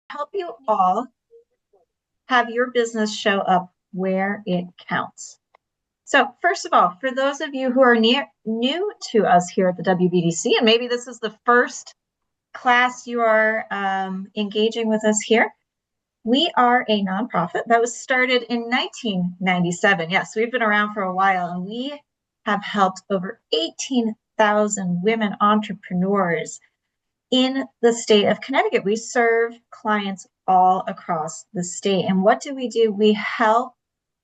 Help you all have your business show up where it counts. So first of all, for those of you who are new to us here at the WBDC, and maybe this is the first class you are engaging with us here, we are a nonprofit that was started in 1997. Yes, we've been around for a while, and we have helped over 18,000 women entrepreneurs in the state of Connecticut. We serve clients all across the state. And what do? We help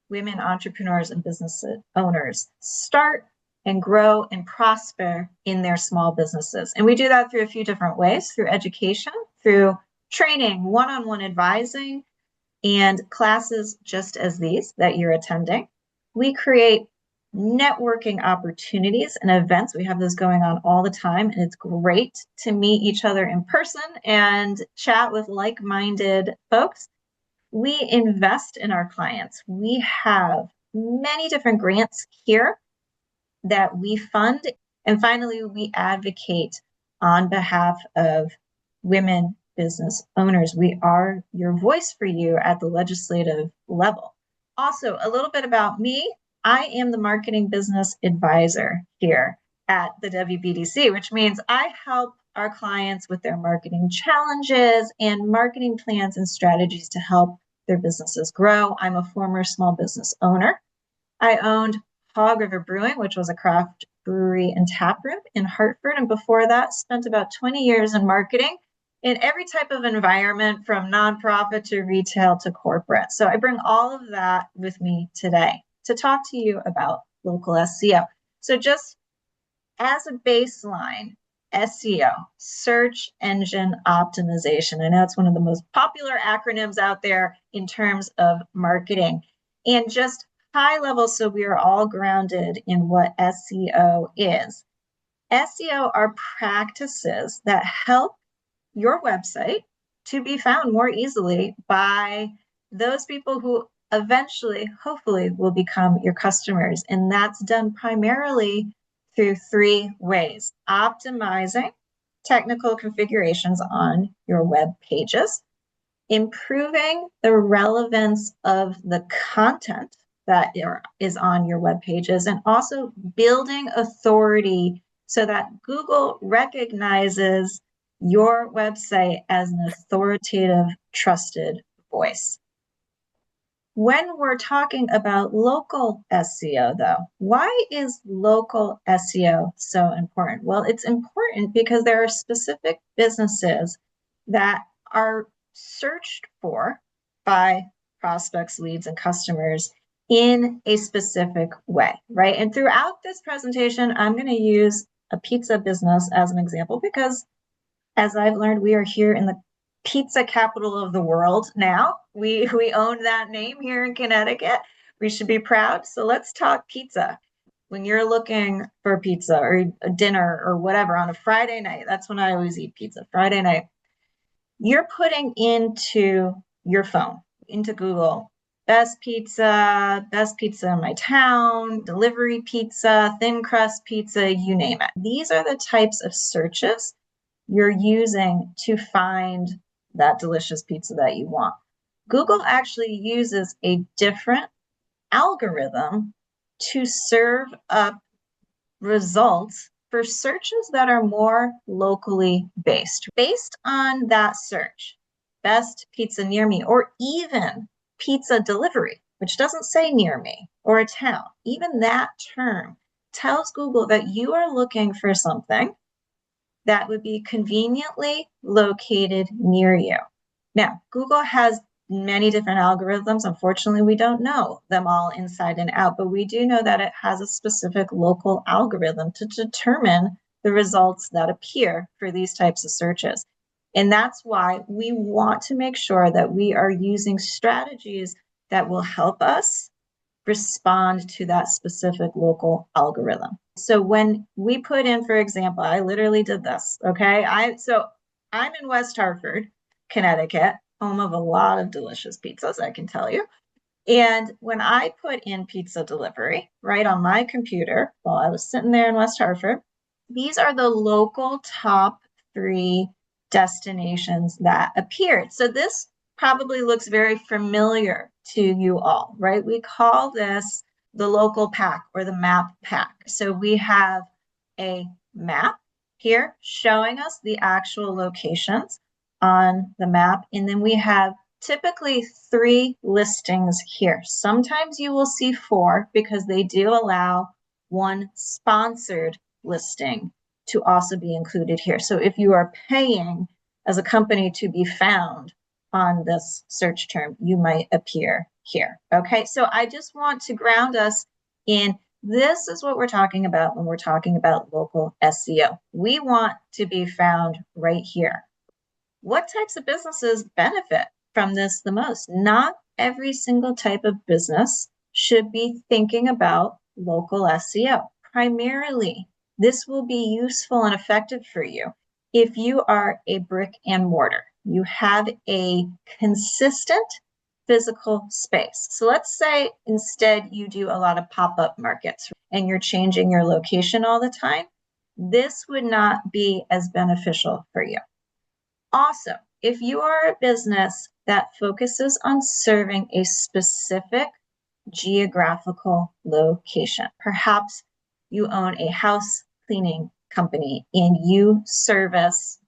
women entrepreneurs and business owners start and grow and prosper in their small businesses. And we do that through a few different ways, through education, through training, one-on-one advising, and classes just as these that you're attending. We create networking opportunities and events. We have those going on all the time, and it's great to meet each other in person and chat with like-minded folks. We invest in our clients. We have many different grants here that we fund. And finally, we advocate on behalf of women business owners. We are your voice for you at the legislative level. Also, a little bit about me. I am the marketing business advisor here at the WBDC, which means I help our clients with their marketing challenges and marketing plans and strategies to help their businesses grow. I'm a former small business owner. I owned Hog River Brewing, which was a craft brewery and tap room in Hartford. And before that, spent about 20 years in marketing in every type of environment, from nonprofit to retail to corporate. So I bring all of that with me today to talk to you about local SEO. So just as a baseline, SEO, search engine optimization. I know it's one of the most popular acronyms out there in terms of marketing. And just high level, so we are all grounded in what SEO is. SEO are practices that help your website to be found more easily by those people who eventually, hopefully, will become your customers. And that's done primarily through three ways: optimizing technical configurations on your web pages, improving the relevance of the content that is on your web pages, and also building authority so that Google recognizes your website as an authoritative, trusted voice. When we're talking about local SEO, though, why is local SEO so important? Well, it's important because there are specific businesses that are searched for by prospects, leads, and customers in a specific way, right? And throughout this presentation, I'm going to use a pizza business as an example because, as I've learned, we are here in the pizza capital of the world now. We own that name here in Connecticut. We should be proud. So let's talk pizza. When you're looking for pizza or a dinner or whatever on a Friday night, that's when I always eat pizza, Friday night. You're putting into your phone, into Google, best pizza in my town, delivery pizza, thin crust pizza, you name it. These are the types of searches you're using to find that delicious pizza that you want. Google actually uses a different algorithm to serve up results for searches that are more locally based. Based on that search, best pizza near me, or even pizza delivery, which doesn't say near me, or a town, even that term tells Google that you are looking for something that would be conveniently located near you. Now, Google has many different algorithms. Unfortunately, we don't know them all inside and out, but we do know that it has a specific local algorithm to determine the results that appear for these types of searches. And that's why we want to make sure that we are using strategies that will help us respond to that specific local algorithm. So when we put in, for example, I literally did this, okay? I'm in West Hartford, Connecticut, home of a lot of delicious pizzas, I can tell you. And when I put in pizza delivery right on my computer while I was sitting there in West Hartford, these are the local top 3 destinations that appeared. So this probably looks very familiar to you all, right? We call this the local pack or the map pack. So we have a map here showing us the actual locations on the map. And then we have typically 3 listings here. Sometimes you will see 4 because they do allow one sponsored listing to also be included here. So if you are paying as a company to be found on this search term, you might appear here. Okay, so I just want to ground us in this is what we're talking about when we're talking about local SEO. We want to be found right here. What types of businesses benefit from this the most? Not every single type of business should be thinking about local SEO. Primarily, this will be useful and effective for you if you are a brick and mortar. You have a consistent physical space. So let's say instead you do a lot of pop-up markets and you're changing your location all the time. This would not be as beneficial for you. Also, if you are a business that focuses on serving a specific geographical location, perhaps you own a house cleaning company and you service,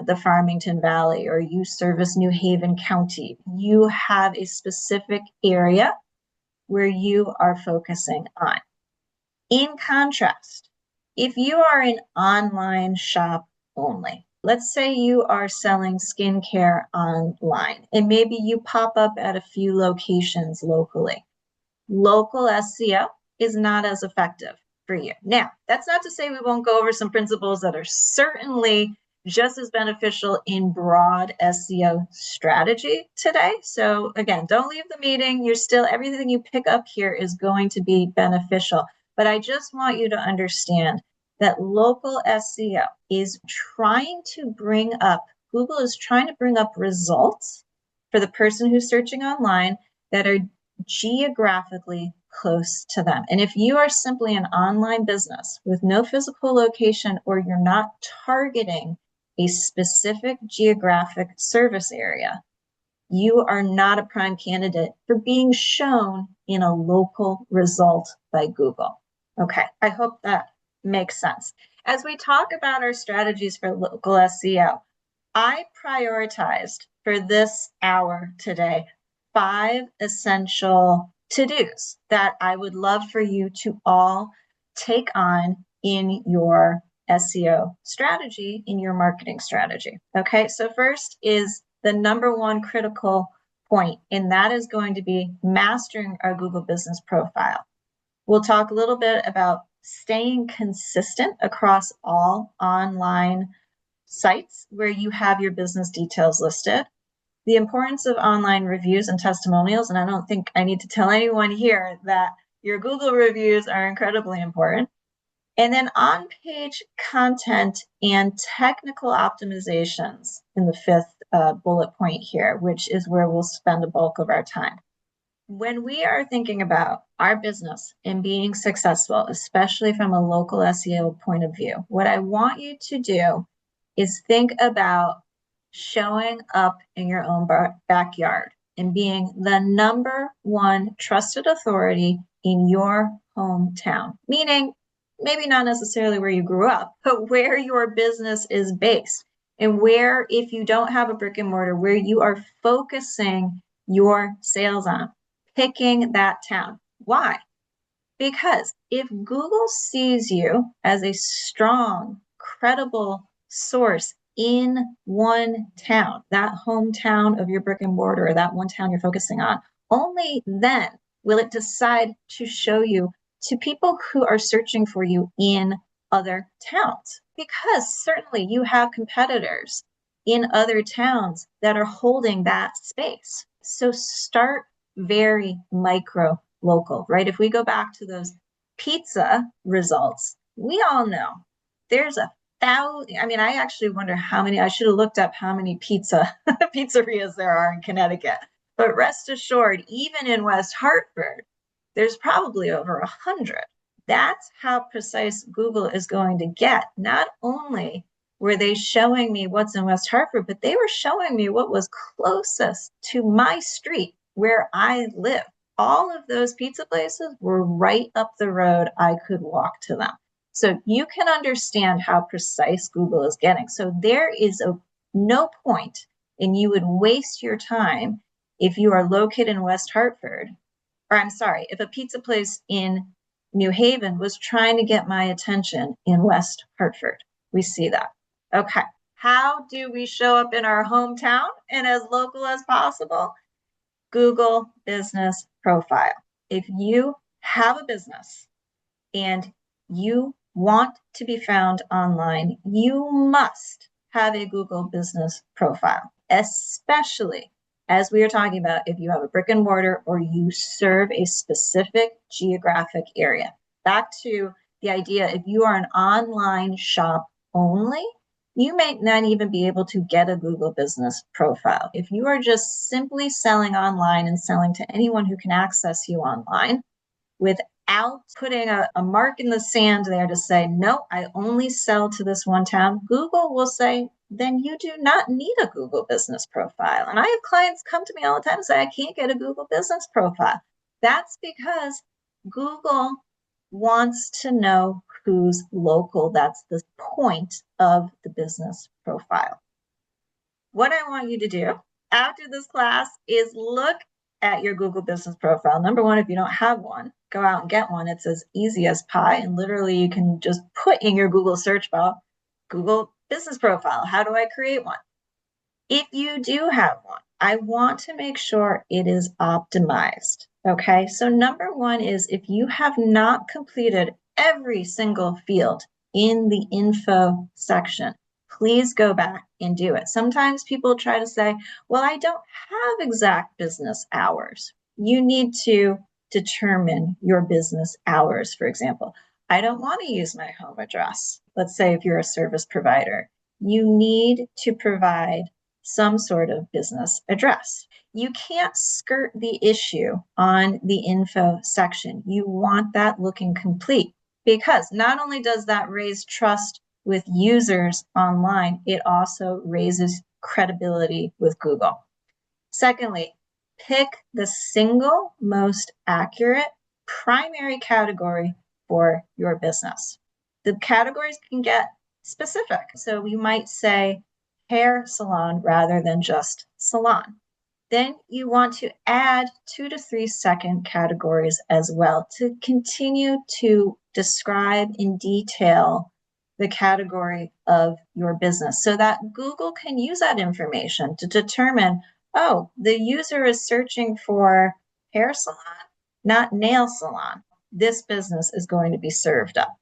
the Farmington Valley, or you service New Haven County, you have a specific area where you are focusing on. In contrast, if you are an online shop only, let's say you are selling skincare online and maybe you pop up at a few locations locally, local SEO is not as effective for you. Now, that's not to say we won't go over some principles that are certainly just as beneficial in broad SEO strategy today. So again, don't leave the meeting. Everything you pick up here is going to be beneficial. But I just want you to understand that local SEO is trying to bring up, Google is trying to bring up results for the person who's searching online that are geographically close to them. And if you are simply an online business with no physical location, or you're not targeting a specific geographic service area, you are not a prime candidate for being shown in a local result by Google. Okay, I hope that makes sense. As we talk about our strategies for local SEO, I prioritized for this hour today 5 essential to-dos that I would love for you to all take on in your SEO strategy, in your marketing strategy. Okay, so first is the number 1 critical point, and that is going to be mastering our Google Business Profile. We'll talk a little bit about staying consistent across all online sites where you have your business details listed, the importance of online reviews and testimonials, and I don't think I need to tell anyone here that your Google reviews are incredibly important, and then on-page content and technical optimizations in the 5th bullet point here, which is where we'll spend the bulk of our time. When we are thinking about our business and being successful, especially from a local SEO point of view, what I want you to do is think about showing up in your own backyard and being the number 1 trusted authority in your hometown, meaning maybe not necessarily where you grew up, but where your business is based, and where, if you don't have a brick and mortar, where you are focusing your sales on, picking that town. Why? Because if Google sees you as a strong, credible source in one town, that hometown of your brick and mortar, or that one town you're focusing on, only then will it decide to show you to people who are searching for you in other towns. Because certainly you have competitors in other towns that are holding that space. So start very micro local, right? If we go back to those pizza results, we all know there's 1,000. I mean, I actually wonder how many, I should have looked up how many pizzerias there are in Connecticut. But rest assured, even in West Hartford, there's probably over 100. That's how precise Google is going to get, not only were they showing me what's in West Hartford, but they were showing me what was closest to my street where I live. All of those pizza places were right up the road. I could walk to them. So you can understand how precise Google is getting. So there is no point, and you would waste your time if you are located in West Hartford, or I'm sorry, if a pizza place in New Haven was trying to get my attention in West Hartford. We see that. Okay. How do we show up in our hometown and as local as possible? Google Business Profile. If you have a business and you want to be found online, you must have a Google Business Profile, especially as we are talking about if you have a brick and mortar or you serve a specific geographic area. Back to the idea, if you are an online shop only, you may not even be able to get a Google Business Profile. If you are just simply selling online and selling to anyone who can access you online without putting a mark in the sand there to say, no, I only sell to this one town, Google will say, then you do not need a Google Business Profile. And I have clients come to me all the time and say, I can't get a Google Business Profile. That's because Google wants to know who's local. That's the point of the business profile. What I want you to do after this class is look at your Google Business Profile. Number one, if you don't have one, go out and get one. It's as easy as pie. And literally you can just put in your Google search bar, Google Business Profile. How do I create one? If you do have one, I want to make sure it is optimized. Okay, so number one is if you have not completed every single field in the info section, please go back and do it. Sometimes people try to say, well, I don't have exact business hours. You need to determine your business hours, for example. I don't want to use my home address. Let's say if you're a service provider, you need to provide some sort of business address. You can't skirt the issue on the info section. You want that looking complete because not only does that raise trust with users online, it also raises credibility with Google. Secondly, pick the single most accurate primary category for your business. The categories can get specific. So we might say hair salon rather than just salon. Then you want to add 2 to 3 second categories as well to continue to describe in detail the category of your business so that Google can use that information to determine, oh, the user is searching for hair salon, not nail salon. This business is going to be served up.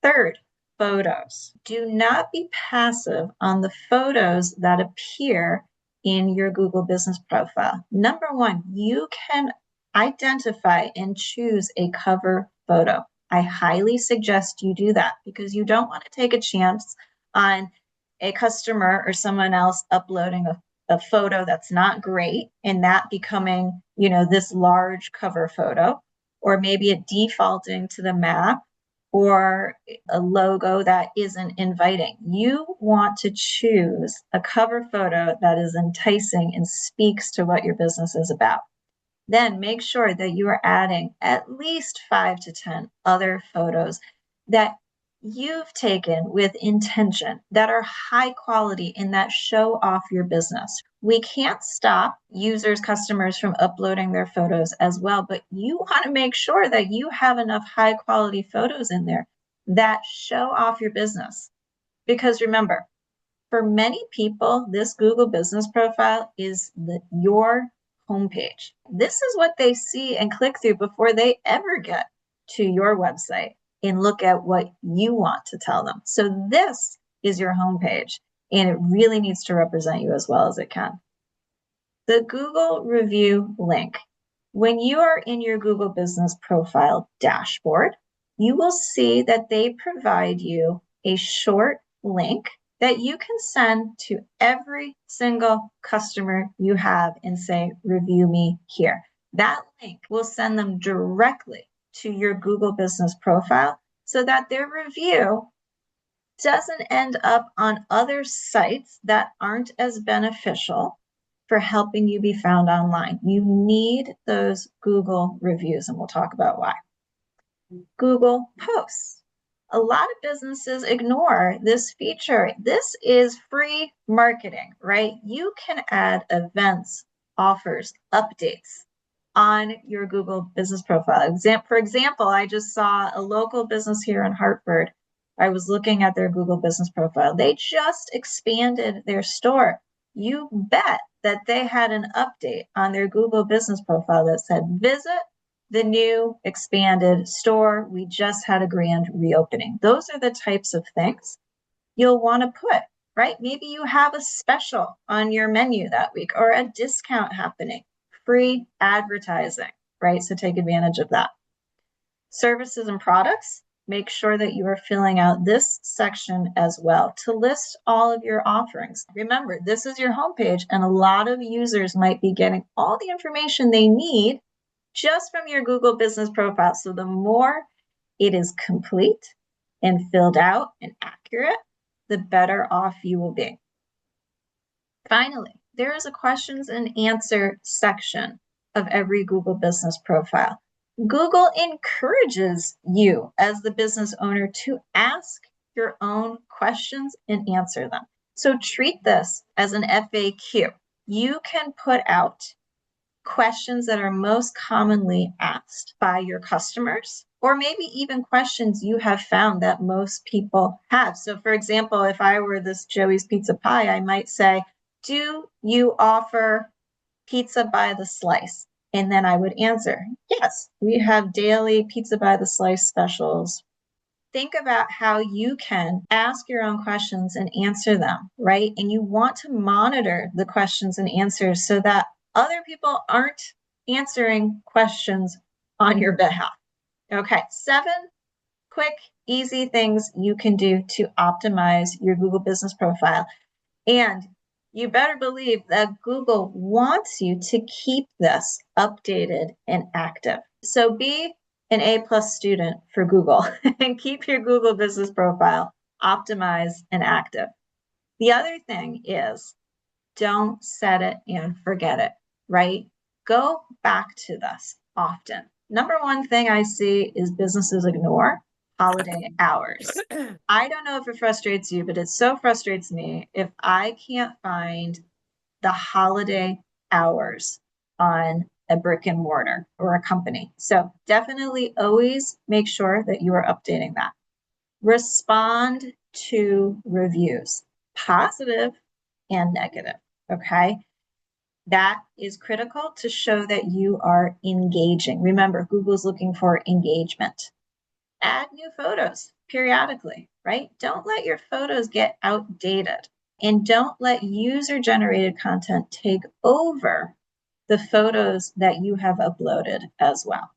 Third, photos. Do not be passive on the photos that appear in your Google Business Profile. Number one, you can identify and choose a cover photo. I highly suggest you do that because you don't want to take a chance on a customer or someone else uploading a photo that's not great and that becoming, this large cover photo, or maybe it defaulting to the map or a logo that isn't inviting. You want to choose a cover photo that is enticing and speaks to what your business is about. Then make sure that you are adding at least 5 to 10 other photos that you've taken with intention, that are high quality and that show off your business. We can't stop users, customers from uploading their photos as well, but you want to make sure that you have enough high quality photos in there that show off your business. Because remember, for many people, this Google Business Profile is your homepage. This is what they see and click through before they ever get to your website and look at what you want to tell them. So this is your homepage, and it really needs to represent you as well as it can. The Google review link. When you are in your Google Business Profile dashboard, you will see that they provide you a short link that you can send to every single customer you have and say, review me here. That link will send them directly to your Google Business Profile so that their review doesn't end up on other sites that aren't as beneficial for helping you be found online. You need those Google reviews, and we'll talk about why. Google Posts. A lot of businesses ignore this feature. This is free marketing, right? You can add events, offers, updates on your Google business profile. For example, I just saw a local business here in Hartford. I was looking at their Google business profile. They just expanded their store. You bet that they had an update on their Google business profile that said, visit the new expanded store. We just had a grand reopening. Those are the types of things you'll want to put, right? Maybe you have a special on your menu that week or a discount happening, free advertising, right? So take advantage of that. Services and products, make sure that you are filling out this section as well to list all of your offerings. Remember, this is your homepage, and a lot of users might be getting all the information they need just from your Google business profile. So the more it is complete and filled out and accurate, the better off you will be. Finally, there is a questions and answer section of every Google business profile. Google encourages you as the business owner to ask your own questions and answer them. So treat this as an FAQ. You can put out questions that are most commonly asked by your customers, or maybe even questions you have found that most people have. So for example, if I were this Joey's Pizza Pie, I might say, do you offer pizza by the slice? And then I would answer, yes, we have daily pizza by the slice specials. Think about how you can ask your own questions and answer them, right? And you want to monitor the questions and answers so that other people aren't answering questions on your behalf. Okay, 7 quick, easy things you can do to optimize your Google business profile. And you better believe that Google wants you to keep this updated and active. So be an A+ student for Google and keep your Google business profile optimized and active. The other thing is, don't set it and forget it, right? Go back to this often. Number one thing I see is businesses ignore holiday hours. I don't know if it frustrates you, but it so frustrates me if I can't find the holiday hours on a brick and mortar or a company. So definitely always make sure that you are updating that. Respond to reviews, positive and negative, okay? That is critical to show that you are engaging. Remember, Google's looking for engagement. Add new photos periodically, right? Don't let your photos get outdated, and don't let user-generated content take over the photos that you have uploaded as well.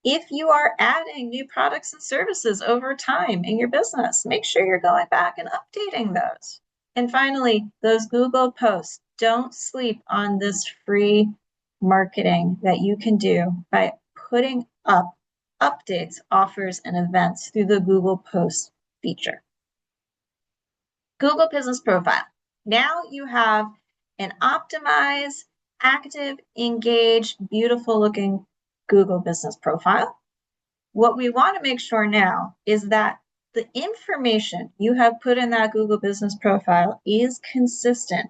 If you are adding new products and services over time in your business, make sure you're going back and updating those. And finally, those Google posts, don't sleep on this free marketing that you can do by putting up updates, offers, and events through the Google Posts feature. Google Business Profile. Now you have an optimized, active, engaged, beautiful looking Google Business Profile. What we want to make sure now is that the information you have put in that Google Business Profile is consistent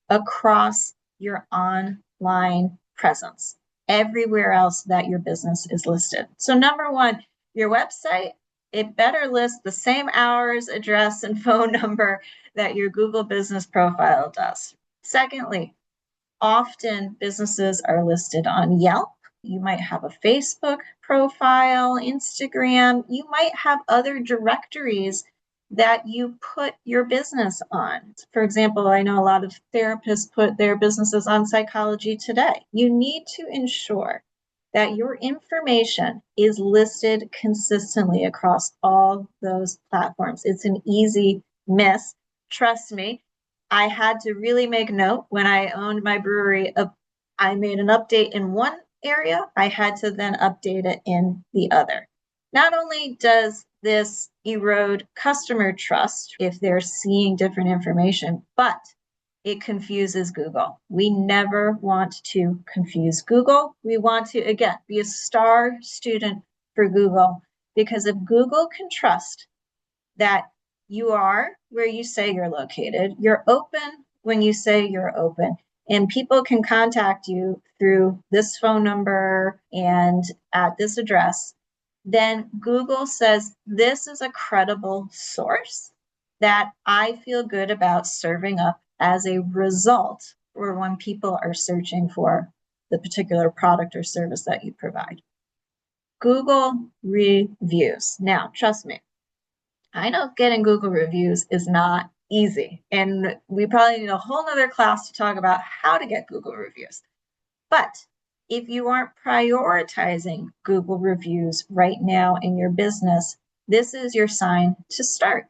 across your online presence, everywhere else that your business is listed. So number one, your website, it better list the same hours, address, and phone number that your Google Business Profile does. Secondly, often businesses are listed on Yelp. You might have a Facebook profile, Instagram. You might have other directories that you put your business on. For example, I know a lot of therapists put their businesses on Psychology Today. You need to ensure that your information is listed consistently across all those platforms. It's an easy miss. Trust me, I had to really make note when I owned my brewery. I made an update in one area, I had to then update it in the other. Not only does this erode customer trust if they're seeing different information, but it confuses Google. We never want to confuse Google. We want to, again, be a star student for Google, because if Google can trust that you are where you say you're located, you're open when you say you're open, and people can contact you through this phone number and at this address, then Google says this is a credible source that I feel good about serving up as a result, or when people are searching for the particular product or service that you provide. Google reviews. Now, trust me, I know getting Google reviews is not easy, and we probably need a whole nother class to talk about how to get Google reviews. But if you aren't prioritizing Google reviews right now in your business, this is your sign to start.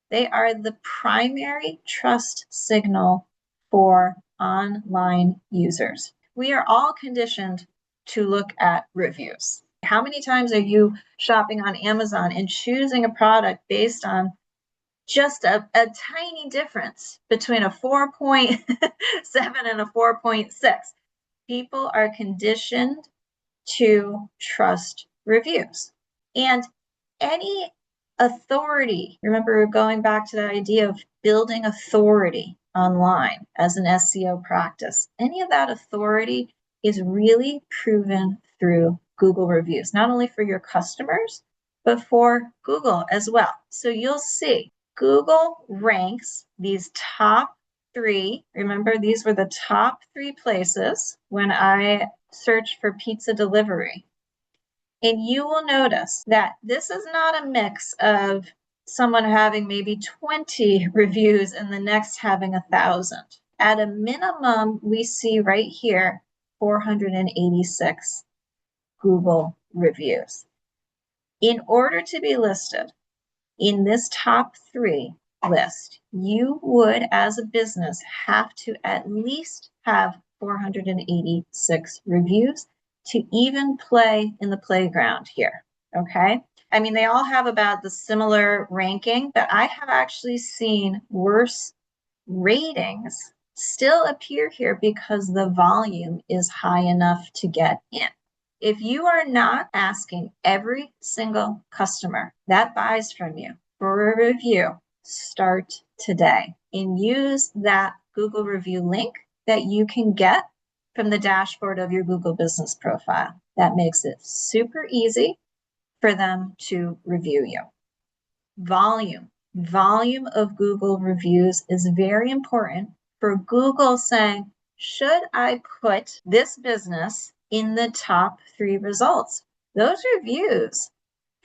They are the primary trust signal for online users. We are all conditioned to look at reviews. How many times are you shopping on Amazon and choosing a product based on just a tiny difference between a 4.7 and a 4.6? People are conditioned to trust reviews. And any authority, remember going back to the idea of building authority online as an SEO practice, any of that authority is really proven through Google reviews, not only for your customers, but for Google as well. So you'll see Google ranks these top 3. Remember, these were the top 3 places when I searched for pizza delivery. And you will notice that this is not a mix of someone having maybe 20 reviews and the next having 1,000. At a minimum, we see right here 486 Google reviews. In order to be listed in this top 3 list, you would, as a business, have to at least have 486 reviews to even play in the playground here, okay? I mean, they all have about the similar ranking, but I have actually seen worse ratings still appear here because the volume is high enough to get in. If you are not asking every single customer that buys from you for a review, start today and use that Google review link that you can get from the dashboard of your Google business profile. That makes it super easy for them to review you. Volume of Google reviews is very important for Google saying, should I put this business in the top 3 results? Those reviews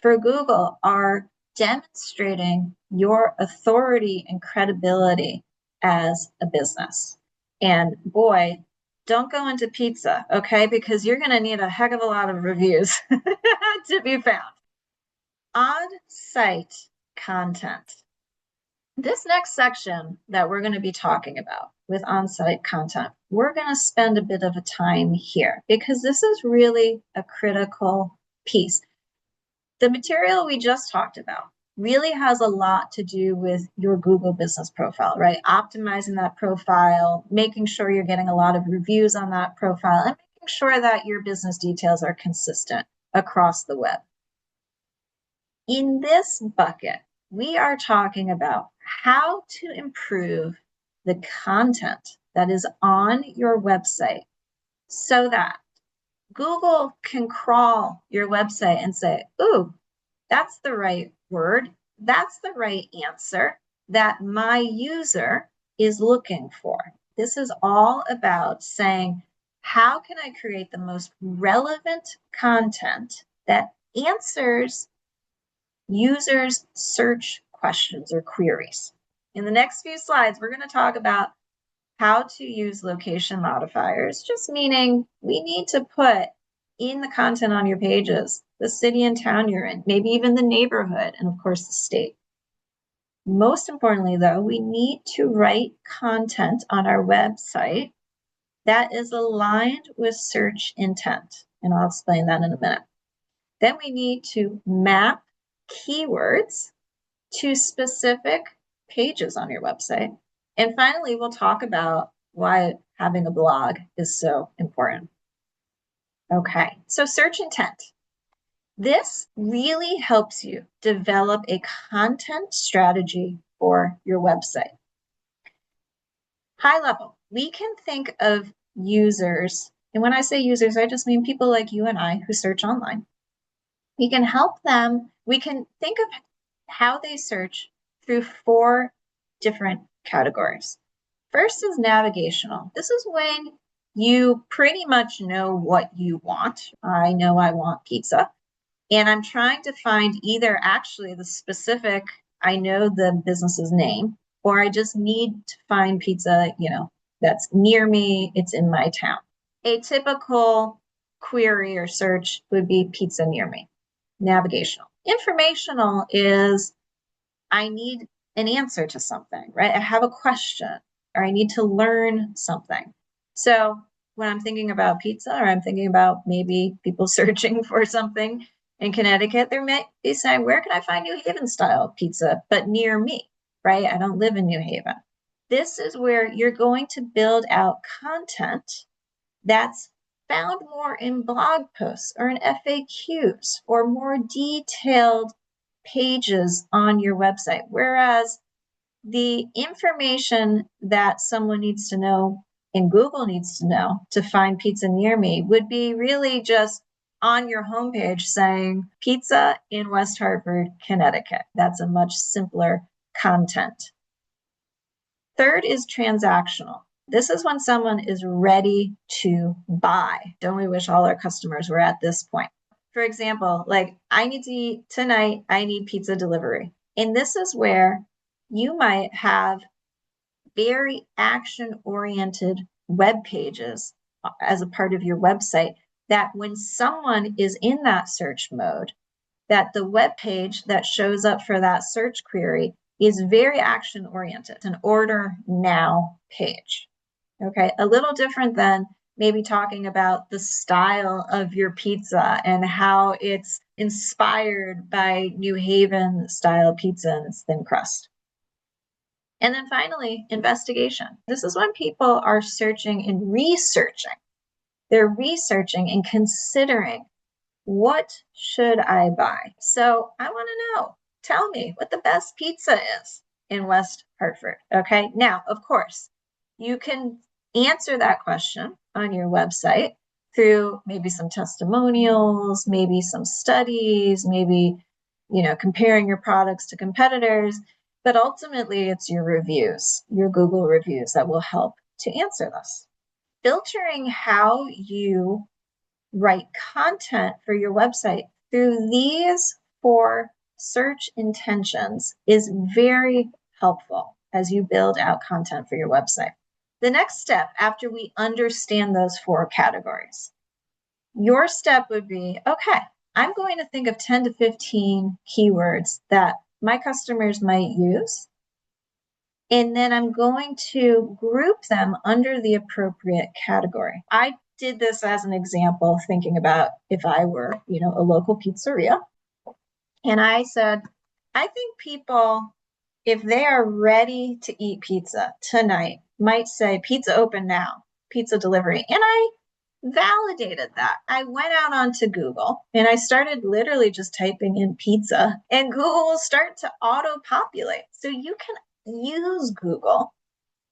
for Google are demonstrating your authority and credibility as a business. And boy, don't go into pizza, okay? Because you're going to need a heck of a lot of reviews to be found. On-site content. This next section that we're going to be talking about with on-site content, we're going to spend a bit of a time here because this is really a critical piece. The material we just talked about really has a lot to do with your Google business profile, right? Optimizing that profile, making sure you're getting a lot of reviews on that profile, and making sure that your business details are consistent across the web. In this bucket, we are talking about how to improve the content that is on your website so that Google can crawl your website and say, ooh, that's the right word. That's the right answer that my user is looking for. This is all about saying, how can I create the most relevant content that answers users' search questions or queries? In the next few slides, we're going to talk about how to use location modifiers, just meaning we need to put in the content on your pages the city and town you're in, maybe even the neighborhood, and of course the state. Most importantly, though, we need to write content on our website that is aligned with search intent, and I'll explain that in a minute. Then we need to map keywords to specific pages on your website. And finally, we'll talk about why having a blog is so important. Okay, so search intent. This really helps you develop a content strategy for your website. High level, we can think of users, and when I say users, I just mean people like you and I who search online. We can help them, we can think of how they search through 4 different categories. First is navigational. This is when you pretty much know what you want. I know I want pizza. And I'm trying to find either actually the specific, I know the business's name, or I just need to find pizza, that's near me, it's in my town. A typical query or search would be pizza near me. Navigational. Informational is I need an answer to something, right? I have a question or I need to learn something. So when I'm thinking about pizza or I'm thinking about maybe people searching for something in Connecticut, they may be saying, where can I find New Haven style pizza, but near me, right? I don't live in New Haven. This is where you're going to build out content that's found more in blog posts or in FAQs or more detailed pages on your website. Whereas the information that someone needs to know and Google needs to know to find pizza near me would be really just on your homepage saying pizza in West Hartford, Connecticut. That's a much simpler content. Third is transactional. This is when someone is ready to buy. Don't we wish all our customers were at this point? For example, like I need to eat tonight, I need pizza delivery. And this is where you might have very action-oriented web pages as a part of your website that when someone is in that search mode, that the web page that shows up for that search query is very action-oriented. It's an order now page. Okay, a little different than maybe talking about the style of your pizza and how it's inspired by New Haven style pizza and its thin crust. And then finally, investigation. This is when people are searching and researching. They're researching and considering, what should I buy? So I want to know, tell me what the best pizza is in West Hartford. Okay, now, of course, you can answer that question on your website through maybe some testimonials, maybe some studies, maybe, comparing your products to competitors. But ultimately, it's your reviews, your Google reviews that will help to answer this. Filtering how you write content for your website through these 4 search intentions is very helpful as you build out content for your website. The next step after we understand those 4 categories, your step would be, okay, I'm going to think of 10 to 15 keywords that my customers might use. And then I'm going to group them under the appropriate category. I did this as an example, thinking about if I were, a local pizzeria. And I said, I think people, if they are ready to eat pizza tonight, might say pizza open now, pizza delivery. And I validated that. I went out onto Google and I started literally just typing in pizza, and Google will start to auto-populate. So you can use Google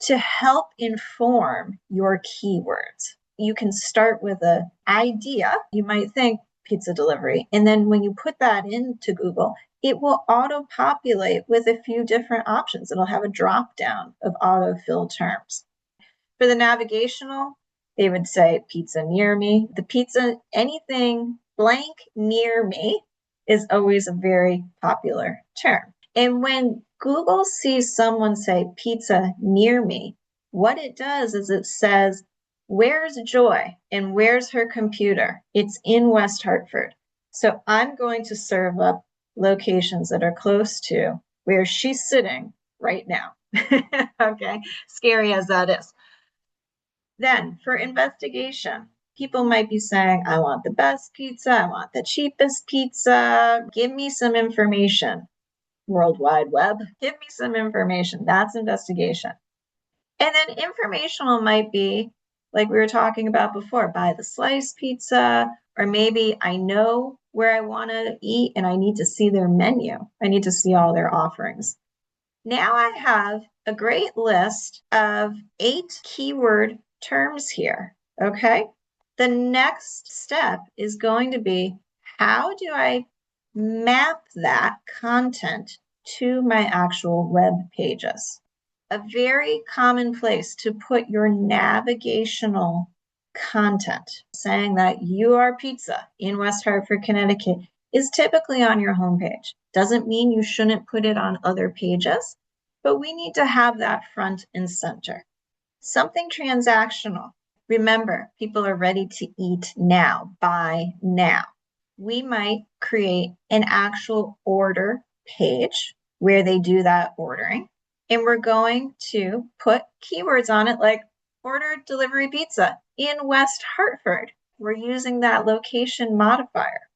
to help inform your keywords. You can start with an idea. You might think pizza delivery. And then when you put that into Google, it will auto-populate with a few different options. It'll have a drop-down of autofill terms. For the navigational, they would say pizza near me. The pizza, anything blank near me is always a very popular term. And when Google sees someone say pizza near me, what it does is it says, where's Joy and where's her computer? It's in West Hartford. So I'm going to serve up locations that are close to where she's sitting right now. Okay, scary as that is. Then for investigation, People might be saying, I want the best pizza, I want the cheapest pizza, give me some information. World Wide Web, give me some information. That's investigation. And then informational might be, like we were talking about before, buy the slice pizza, or maybe I know where I want to eat and I need to see their menu. I need to see all their offerings. Now I have a great list of 8 keyword terms here, okay? The next step is going to be, how do I map that content to my actual web pages? A very common place to put your navigational content, saying that you are pizza in West Hartford, Connecticut, is typically on your homepage. Doesn't mean you shouldn't put it on other pages, but we need to have that front and center. Something transactional. Remember, people are ready to eat now, buy now. We might create an actual order page where they do that ordering. And we're going to put keywords on it like order delivery pizza in West Hartford. We're using that location modifier.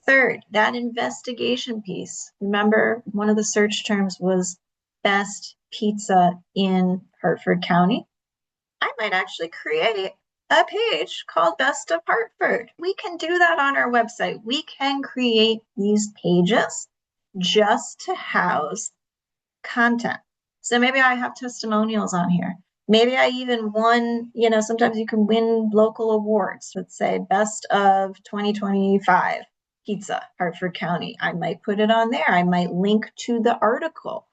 Third, that investigation piece. Remember, one of the search terms was best pizza in Hartford County. I might actually create a page called Best of Hartford. We can do that on our website. We can create these pages just to house content. So maybe I have testimonials on here. Maybe I even won, sometimes you can win local awards. Let's say Best of 2025 Pizza, Hartford County. I might put it on there. I might link to the article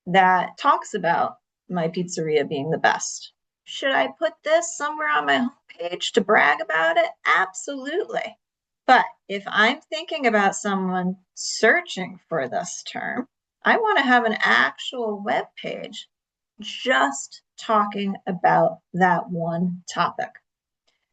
that talks about my pizzeria being the best. Should I put this somewhere on my homepage to brag about it? Absolutely. But if I'm thinking about someone searching for this term, I want to have an actual web page just talking about that one topic.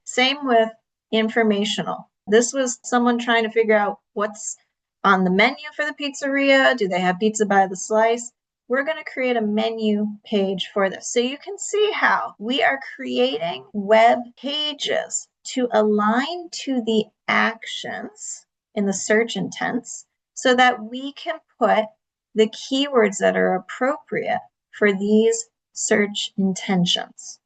Same with informational. This was someone trying to figure out what's on the menu for the pizzeria. Do they have pizza by the slice? We're going to create a menu page for this. So you can see how we are creating web pages to align to the actions in the search intents so that we can put the keywords that are appropriate for these search intentions.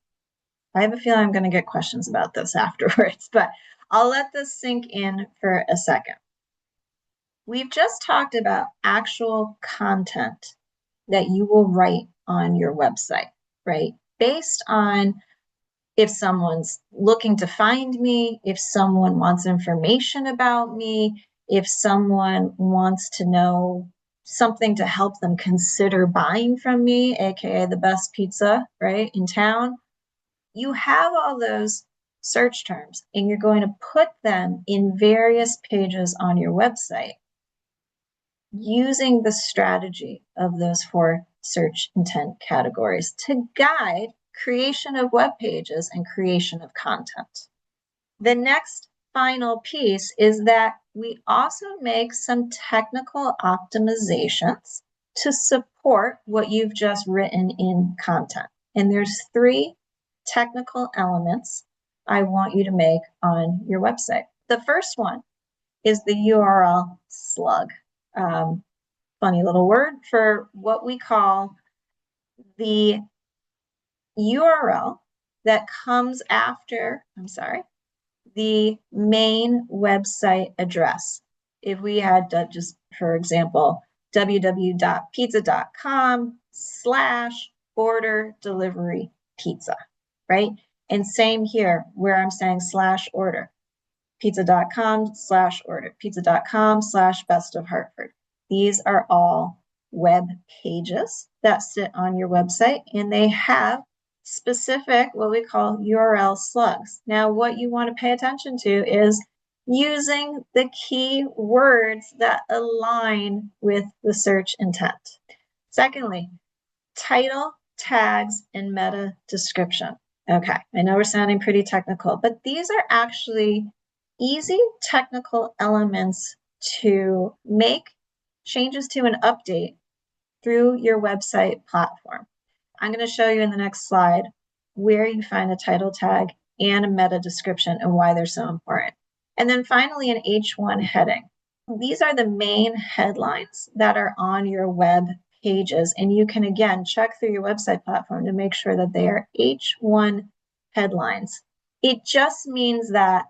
I have a feeling I'm going to get questions about this afterwards, but I'll let this sink in for a second. We've just talked about actual content that you will write on your website, right? Based on if someone's looking to find me, if someone wants information about me, if someone wants to know something to help them consider buying from me, aka the best pizza, right, in town. You have all those search terms and you're going to put them in various pages on your website using the strategy of those 4 search intent categories to guide creation of web pages and creation of content. The next final piece is that we also make some technical optimizations to support what you've just written in content. And there's 3 technical elements I want you to make on your website. The first one is the URL slug. Funny little word for what we call the URL that comes after, the main website address. If we had just, for example, www.pizza.com/order delivery pizza, right? And same here where I'm saying /order, pizza.com/order, pizza.com/best of Hartford. These are all web pages that sit on your website and they have specific, what we call URL slugs. Now, what you want to pay attention to is using the key words that align with the search intent. Secondly, title, tags, and meta description. Okay, I know we're sounding pretty technical, but these are actually easy technical elements to make changes to and update through your website platform. I'm going to show you in the next slide where you find a title tag and a meta description and why they're so important. And then finally, an H1 heading. These are the main headlines that are on your web pages. And you can, again, check through your website platform to make sure that they are H1 headlines. It just means that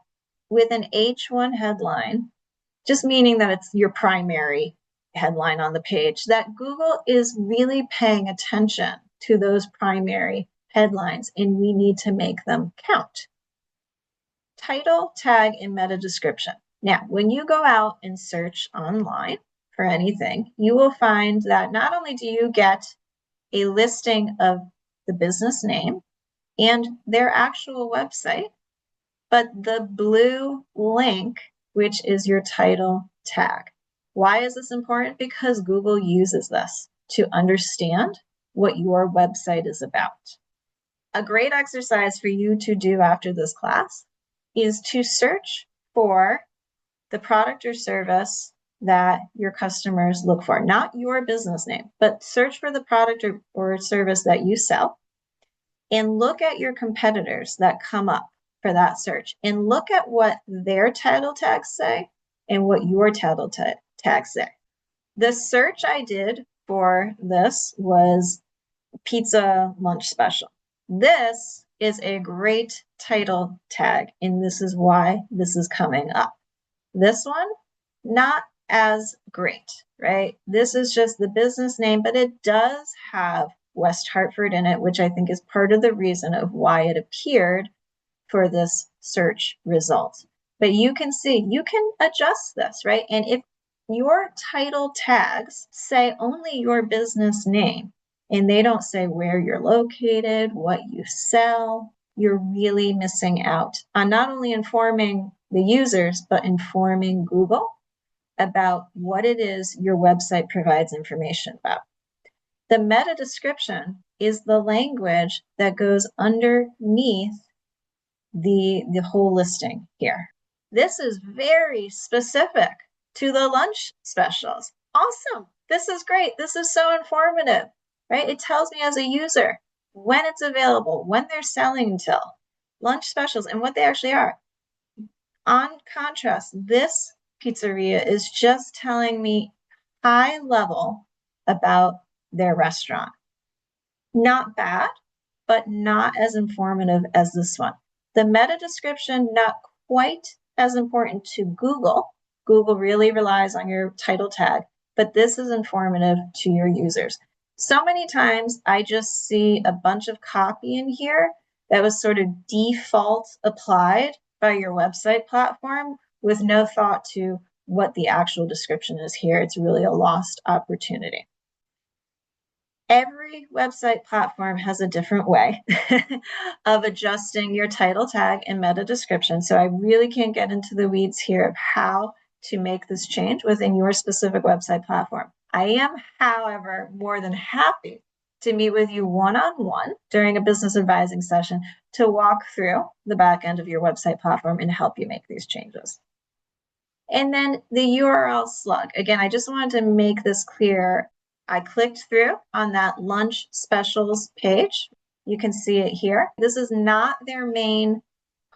with an H1 headline, just meaning that it's your primary headline on the page, that Google is really paying attention to those primary headlines, and we need to make them count. Title, tag, and meta description. Now, when you go out and search online for anything, you will find that not only do you get a listing of the business name and their actual website, but the blue link, which is your title tag. Why is this important? Because Google uses this to understand what your website is about. A great exercise for you to do after this class is to search for the product or service that your customers look for, not your business name, but search for the product or service that you sell and look at your competitors that come up for that search and look at what their title tags say and what your title tags say. The search I did for this was pizza lunch special. This is a great title tag, and this is why this is coming up. This one, not as great, right? This is just the business name, but it does have West Hartford in it, which I think is part of the reason of why it appeared for this search result. But you can see, you can adjust this, right? And if your title tags say only your business name, and they don't say where you're located, what you sell, you're really missing out on not only informing the users, but informing Google about what it is your website provides information about. The meta description is the language that goes underneath the whole listing here. This is very specific to the lunch specials. Awesome. This is great. This is so informative, right? It tells me as a user when it's available, when they're selling until, lunch specials, and what they actually are. On contrast, this pizzeria is just telling me high level about their restaurant. Not bad, but not as informative as this one. The meta description, not quite as important to Google. Google really relies on your title tag, but this is informative to your users. So many times I just see a bunch of copy in here that was sort of default applied by your website platform with no thought to what the actual description is here. It's really a lost opportunity. Every website platform has a different way of adjusting your title tag and meta description. So I really can't get into the weeds here of how to make this change within your specific website platform. I am, however, more than happy to meet with you one-on-one during a business advising session to walk through the back end of your website platform and help you make these changes. And then the URL slug. Again, I just wanted to make this clear. I clicked through on that lunch specials page. You can see it here. This is not their main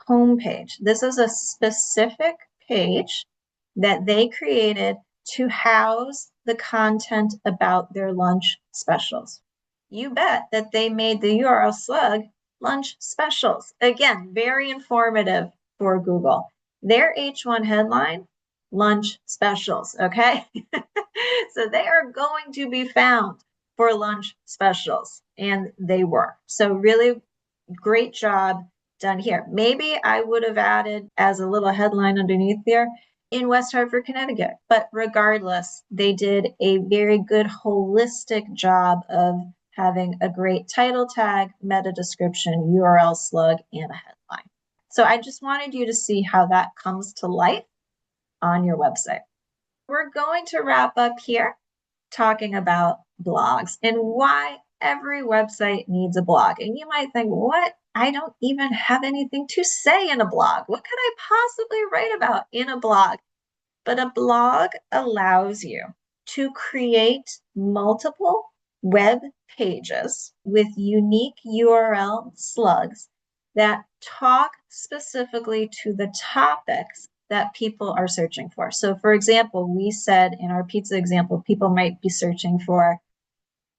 homepage. This is a specific page that they created to house the content about their lunch specials. You bet that they made the URL slug lunch specials. Again, very informative for Google. Their H1 headline, lunch specials, okay? So they are going to be found for lunch specials, and they were. So really great job done here. Maybe I would have added as a little headline underneath there, in West Hartford, Connecticut. But regardless, they did a very good holistic job of having a great title tag, meta description, URL slug, and a headline. So I just wanted you to see how that comes to life on your website. We're going to wrap up here talking about blogs and why every website needs a blog. And you might think, what? I don't even have anything to say in a blog. What could I possibly write about in a blog? But a blog allows you to create multiple web pages with unique URL slugs that talk specifically to the topics that people are searching for. So for example, we said in our pizza example, people might be searching for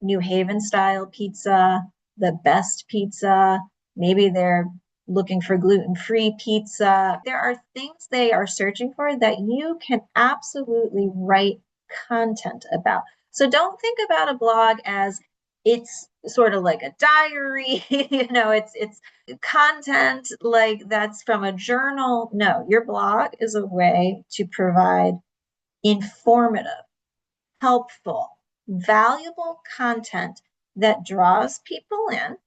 New Haven style pizza, the best pizza, maybe they're looking for gluten-free pizza. There are things they are searching for that you can absolutely write content about. So don't think about a blog as it's sort of like a diary, it's content like that's from a journal. No, your blog is a way to provide informative, helpful, valuable content that draws people in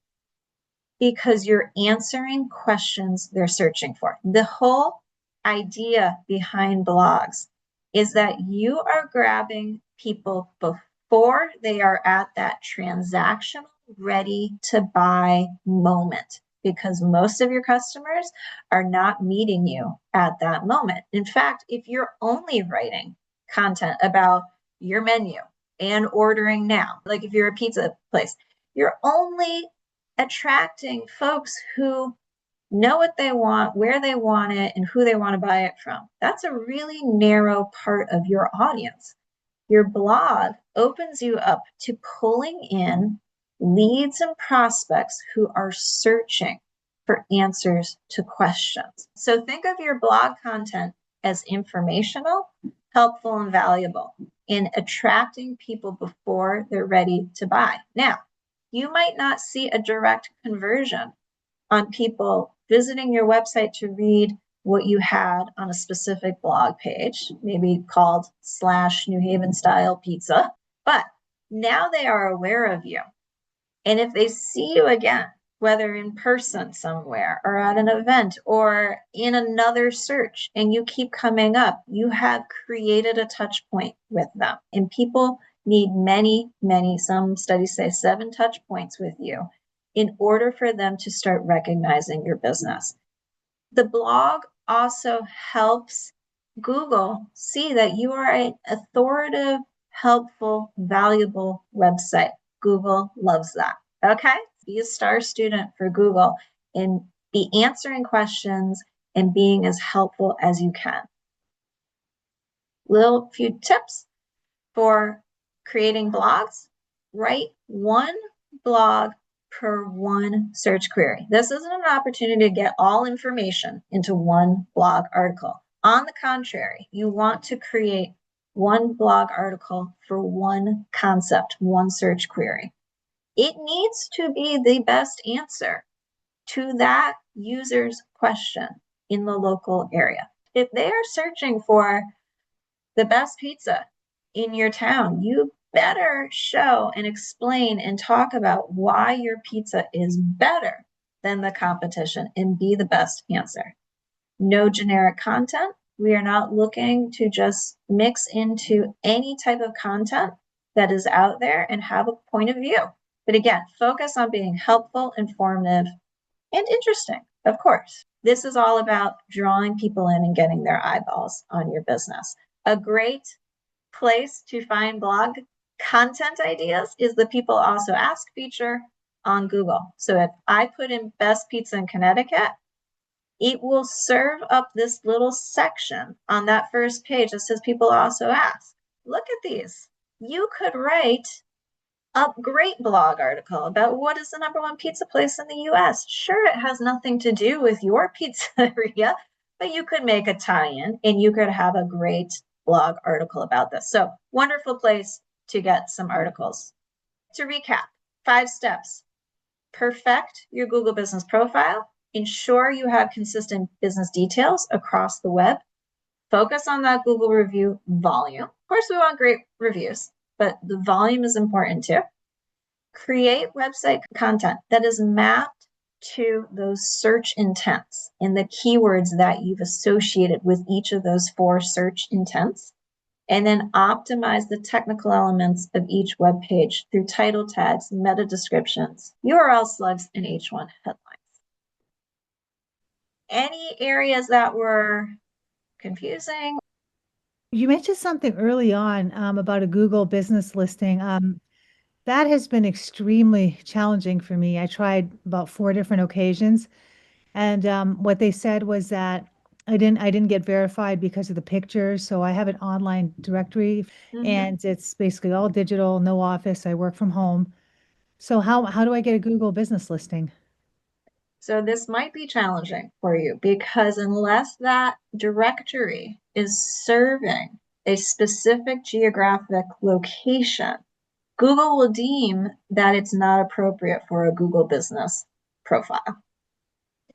because you're answering questions they're searching for. The whole idea behind blogs is that you are grabbing people before they are at that transactional, ready to buy moment, because most of your customers are not meeting you at that moment. In fact, if you're only writing content about your menu and ordering now, like if you're a pizza place, you're only attracting folks who know what they want, where they want it, and who they want to buy it from. That's a really narrow part of your audience. Your blog opens you up to pulling in leads and prospects who are searching for answers to questions. So think of your blog content as informational, helpful, and valuable in attracting people before they're ready to buy. Now, you might not see a direct conversion on people visiting your website to read what you had on a specific blog page, maybe called /New Haven style pizza. But now they are aware of you. And if they see you again, whether in person somewhere or at an event or in another search, and you keep coming up, you have created a touch point with them. And people need many, some studies say 7 touch points with you in order for them to start recognizing your business. The blog also helps Google see that you are an authoritative, helpful, valuable website. Google loves that. Okay? Be a star student for Google and be answering questions and being as helpful as you can. Little few tips for creating blogs. Write 1 blog per 1 search query. This isn't an opportunity to get all information into 1 blog article. On the contrary, you want to create 1 blog article for 1 concept, 1 search query. It needs to be the best answer to that user's question in the local area. If they are searching for the best pizza in your town, you better show and explain and talk about why your pizza is better than the competition and be the best answer. No generic content. We are not looking to just mix into any type of content that is out there and have a point of view. But again, focus on being helpful, informative, and interesting, of course. This is all about drawing people in and getting their eyeballs on your business. A great place to find blog content ideas is the People Also Ask feature on Google. So if I put in best pizza in Connecticut, it will serve up this little section on that first page that says People Also Ask. Look at these. You could write a great blog article about what is the #1 pizza place in the US. Sure, it has nothing to do with your pizzeria, but you could make a tie-in and you could have a great blog article about this. So wonderful place to get some articles. To recap, 5 steps. Perfect your Google business profile. Ensure you have consistent business details across the web. Focus on that Google review volume. Of course, we want great reviews, but the volume is important too. Create website content that is mapped to those search intents and the keywords that you've associated with each of those 4 search intents. And then optimize the technical elements of each web page through title tags, meta descriptions, URL slugs, and H1 headlines. Any areas that were confusing? You mentioned something early on about a Google business listing. That has been extremely challenging for me. I tried about 4 different occasions, And what they said was that I didn't get verified because of the pictures. So I have an online directory and it's basically all digital, no office. I work from home. So how do I get a Google business listing? So this might be challenging for you because unless that directory is serving a specific geographic location, Google will deem that it's not appropriate for a Google business profile.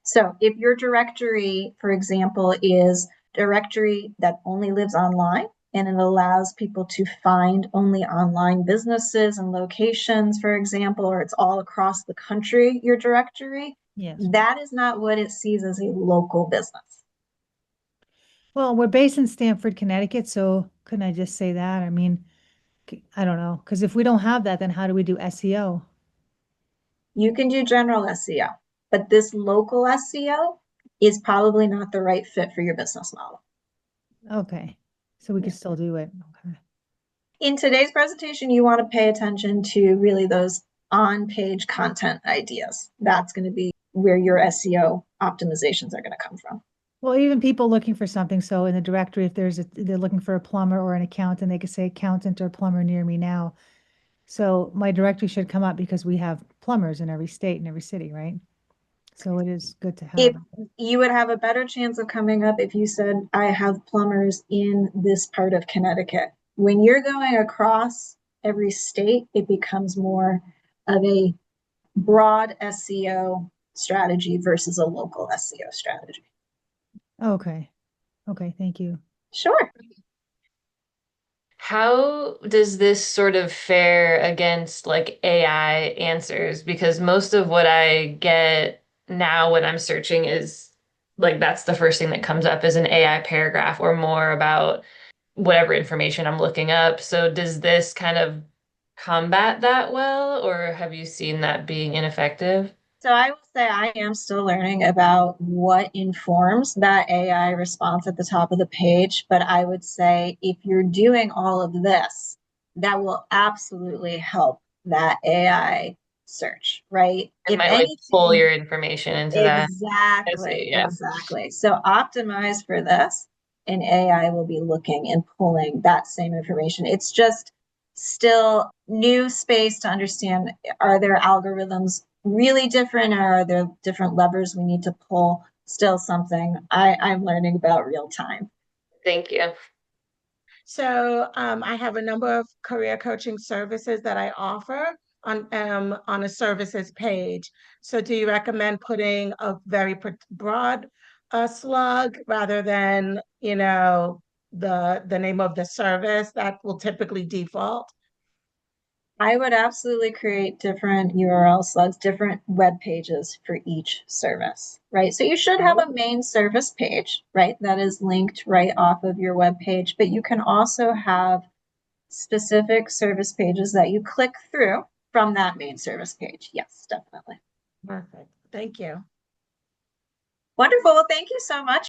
So if your directory, for example, is a directory that only lives online and it allows people to find only online businesses and locations, for example, or it's all across the country, your directory, Yes. that is not what it sees as a local business. Well, we're based in Stamford, Connecticut, so couldn't I just say that? I mean, I don't know, because if we don't have that, then how do we do SEO? You can do general SEO, but this local SEO is probably not the right fit for your business model. Okay, so we Yeah. could still do it. Okay. In today's presentation, you want to pay attention to really those on-page content ideas. That's going to be where your SEO optimizations are going to come from. Well, even people looking for something, so in the directory, if they're looking for a plumber or an accountant, they could say accountant or plumber near me now. So my directory should come up because we have plumbers in every state and every city, right? So it is good to If have. you would have a better chance of coming up if you said, I have plumbers in this part of Connecticut. When you're going across every state, it becomes more of a broad SEO strategy versus a local SEO strategy. Okay. Okay, thank you. Sure. How does this sort of fare against like AI answers? Because most of what I get now when I'm searching is like that's the first thing that comes up is an AI paragraph or more about whatever information I'm looking up. So does this kind of combat that well, or have you seen that being ineffective? So I will say I am still learning about what informs that AI response at the top of the page. But I would say if you're doing all of this, that will absolutely help that AI search, right? It If might like pull anything, your information into that. I exactly, see, yeah. exactly. So optimize for this, and AI will be looking and pulling that same information. It's just still new space to understand, are there algorithms really different, or are there different levers we need to pull? Still something I'm learning about real time. Thank you. So I have a number of career coaching services that I offer on a services page. So do you recommend putting a very broad slug rather than, the name of the service that will typically default? I would absolutely create different URL slugs, different web pages for each service, right? So you should have a main service page, right? That is linked right off of your web page, but you can also have specific service pages that you click through from that main service page. Yes, definitely. Perfect. Thank you. Wonderful. Well, thank you so much.